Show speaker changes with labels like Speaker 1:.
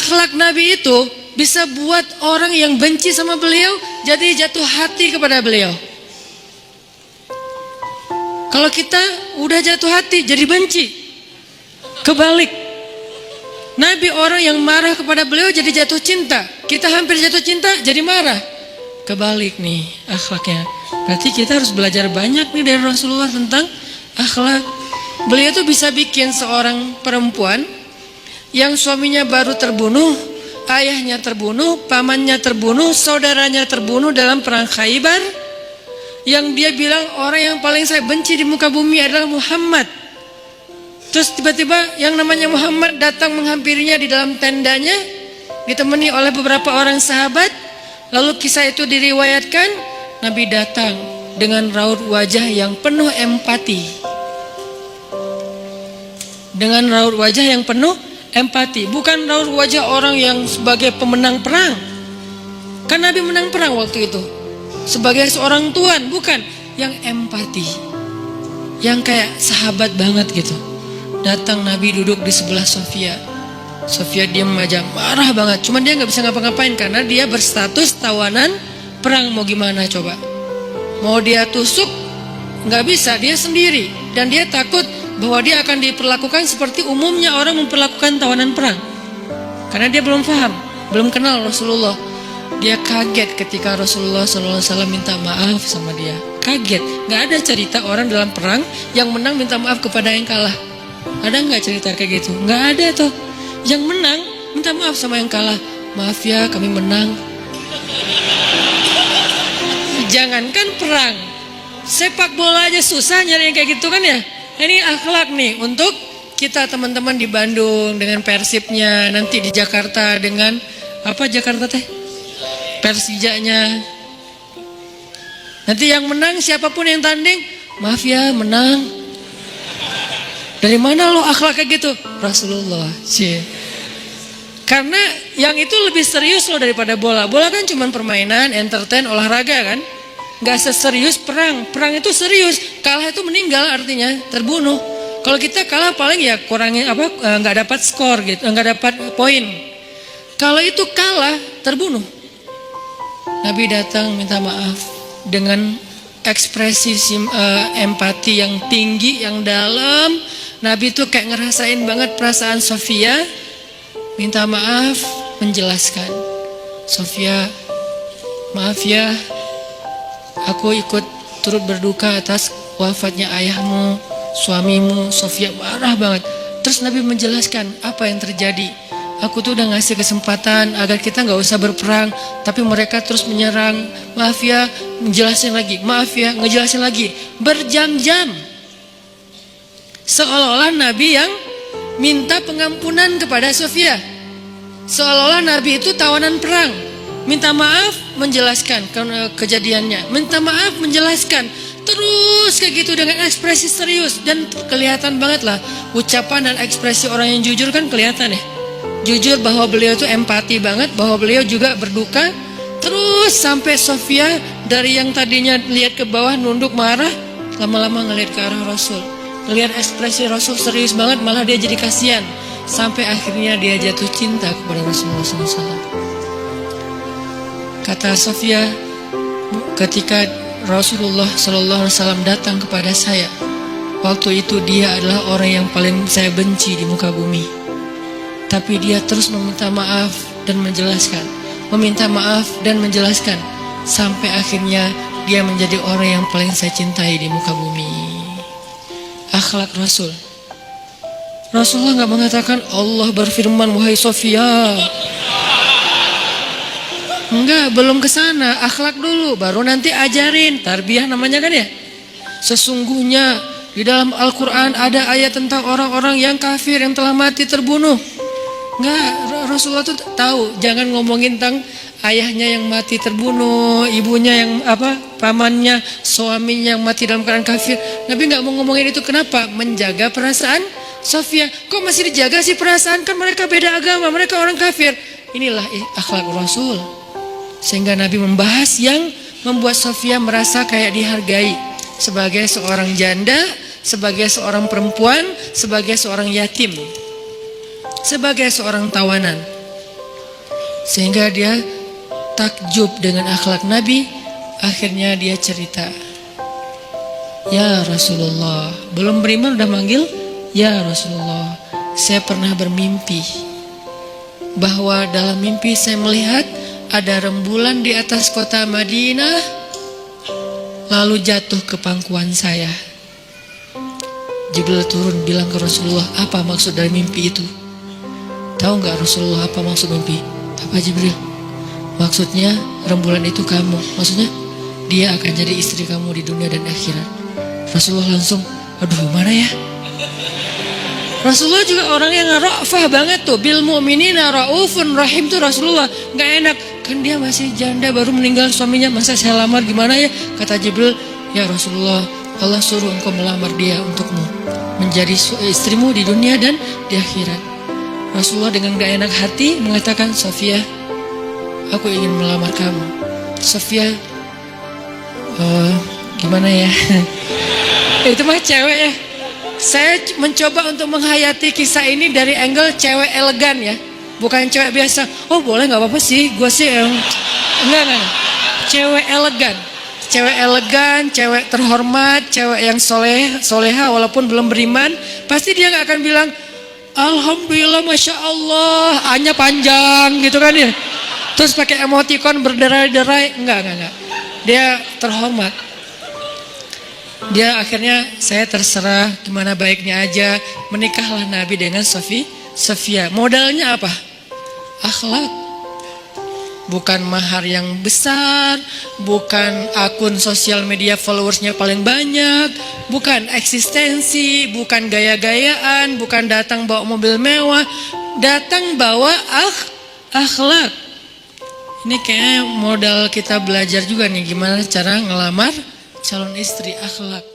Speaker 1: akhlak Nabi itu bisa buat orang yang benci sama beliau jadi jatuh hati kepada beliau. Kalau kita udah jatuh hati jadi benci. Kebalik. Nabi orang yang marah kepada beliau jadi jatuh cinta. Kita hampir jatuh cinta jadi marah. Kebalik nih akhlaknya. Berarti kita harus belajar banyak nih dari Rasulullah tentang akhlak. Beliau tuh bisa bikin seorang perempuan yang suaminya baru terbunuh, ayahnya terbunuh, pamannya terbunuh, saudaranya terbunuh dalam perang Khaybar, yang dia bilang orang yang paling saya benci di muka bumi adalah Muhammad. Terus tiba-tiba yang namanya Muhammad datang menghampirinya di dalam tendanya, ditemani oleh beberapa orang sahabat. Lalu kisah itu diriwayatkan, Nabi datang dengan raut wajah yang penuh empati. Dengan raut wajah yang penuh empati, bukan raut wajah orang yang sebagai pemenang perang. Kan Nabi menang perang waktu itu sebagai seorang tuan, bukan, yang empati, yang kayak sahabat banget gitu. Datang Nabi duduk di sebelah Sofia. Sofia diam aja, marah banget. Cuman dia nggak bisa ngapa-ngapain karena dia berstatus tawanan perang. Mau gimana coba? Mau dia tusuk nggak bisa, dia sendiri, dan dia takut bahwa dia akan diperlakukan seperti umumnya orang memperlakukan tawanan perang. Karena dia belum paham, belum kenal Rasulullah. Dia kaget ketika Rasulullah SAW minta maaf sama dia. Kaget, nggak ada cerita orang dalam perang yang menang minta maaf kepada yang kalah. Ada nggak cerita kayak gitu? Nggak ada tuh. Yang menang minta maaf sama yang kalah. Maaf ya, kami menang. Jangankan perang, sepak bola aja susah nyari yang kayak gitu kan ya. Ini akhlak nih untuk kita teman-teman di Bandung dengan Persibnya, nanti di Jakarta dengan apa Jakarta teh? Persijanya. Nanti yang menang siapapun yang tanding, maaf ya menang. Dari mana lo akhlak kayak gitu? Rasulullah. Karena yang itu lebih serius loh daripada bola. Bola kan cuma permainan, entertain, olahraga kan. Gak seserius perang. Perang itu serius. Kalah itu meninggal, artinya terbunuh. Kalau kita kalah paling ya kurangin apa, nggak dapat skor gitu, nggak dapat poin. Kalau itu kalah, terbunuh. Nabi datang minta maaf dengan ekspresi empati yang tinggi, yang dalam. Nabi tuh kayak ngerasain banget perasaan Sofia. Minta maaf, menjelaskan. Sofia, maaf ya, aku ikut turut berduka atas wafatnya ayahmu, suamimu. Sofia marah banget. Terus Nabi menjelaskan apa yang terjadi. Aku tuh udah ngasih kesempatan agar kita gak usah berperang, tapi mereka terus menyerang. Maaf ya, menjelasin lagi. Maaf ya, ngejelasin lagi. Berjam-jam. Seolah-olah Nabi yang minta pengampunan kepada Sofia. Seolah-olah Nabi itu tawanan perang. Minta maaf, menjelaskan kejadiannya. Minta maaf, menjelaskan. Terus kayak gitu dengan ekspresi serius. Dan kelihatan banget lah ucapan dan ekspresi orang yang jujur kan kelihatan ya. Jujur bahwa beliau itu empati banget, bahwa beliau juga berduka. Terus sampai Sofia dari yang tadinya lihat ke bawah nunduk marah, lama-lama ngelihat ke arah Rasul. Ngelihat ekspresi Rasul serius banget, malah dia jadi kasihan. Sampai akhirnya dia jatuh cinta kepada Rasulullah SAW. Kata Sofia, ketika Rasulullah SAW datang kepada saya, waktu itu dia adalah orang yang paling saya benci di muka bumi. Tapi dia terus meminta maaf dan menjelaskan, meminta maaf dan menjelaskan, sampai akhirnya dia menjadi orang yang paling saya cintai di muka bumi. Akhlak Rasul. Rasulullah gak mengatakan Allah berfirman wahai Sofia. Enggak, belum ke sana. Akhlak dulu, baru nanti ajarin. Tarbiyah namanya kan ya. Sesungguhnya di dalam Al-Quran ada ayat tentang orang-orang yang kafir yang telah mati terbunuh. Enggak, Rasulullah tuh tahu jangan ngomongin tentang ayahnya yang mati terbunuh, ibunya yang pamannya, suaminya yang mati dalam keadaan kafir. Nabi nggak mau ngomongin itu. Kenapa? Menjaga perasaan Sofia. Kok masih dijaga sih perasaan? Kan mereka beda agama, mereka orang kafir. Inilah akhlak Rasul. Sehingga Nabi membahas yang membuat Sofia merasa kayak dihargai sebagai seorang janda, sebagai seorang perempuan, sebagai seorang yatim, sebagai seorang tawanan. Sehingga dia takjub dengan akhlak Nabi. Akhirnya dia cerita, ya Rasulullah, belum beriman udah manggil, ya Rasulullah, saya pernah bermimpi bahwa dalam mimpi saya melihat ada rembulan di atas kota Madinah, lalu jatuh ke pangkuan saya. Jibril turun bilang ke Rasulullah, apa maksud dari mimpi itu? Tahu nggak Rasulullah apa maksud mimpi? Apa Jibril? Maksudnya rembulan itu kamu. Maksudnya dia akan jadi istri kamu di dunia dan akhirat. Rasulullah langsung, aduh mana ya? Rasulullah juga orang yang ra'fah banget tuh. Bil mu'minina ra'ufun rahim tuh Rasulullah. Nggak enak, kan dia masih janda baru meninggal suaminya, masa saya lamar gimana ya? Kata Jibril, ya Rasulullah, Allah suruh engkau melamar dia untukmu menjadi istrimu di dunia dan di akhirat. Rasulullah dengan gak enak hati mengatakan, Sofia, aku ingin melamar kamu. Sofia, gimana ya? Itu mah cewek ya. Saya mencoba untuk menghayati kisah ini dari angle cewek elegan ya, bukan cewek biasa. Oh boleh nggak apa-apa sih, gue sih enggak. Cewek elegan, cewek elegan, cewek terhormat, cewek yang soleha walaupun belum beriman, pasti dia nggak akan bilang, Alhamdulillah, Masya Allah, A-nya panjang gitu kan ya. Terus pakai emoticon berderai-derai, enggak. Dia terhormat. Dia akhirnya, saya terserah gimana baiknya aja. Menikahlah Nabi dengan Sofia. Modalnya apa? Akhlak. Bukan mahar yang besar, bukan akun sosial media followersnya paling banyak, bukan eksistensi, bukan gaya-gayaan, bukan datang bawa mobil mewah, datang bawa akhlak. Ini kayaknya modal kita belajar juga nih, gimana cara ngelamar calon istri, akhlak.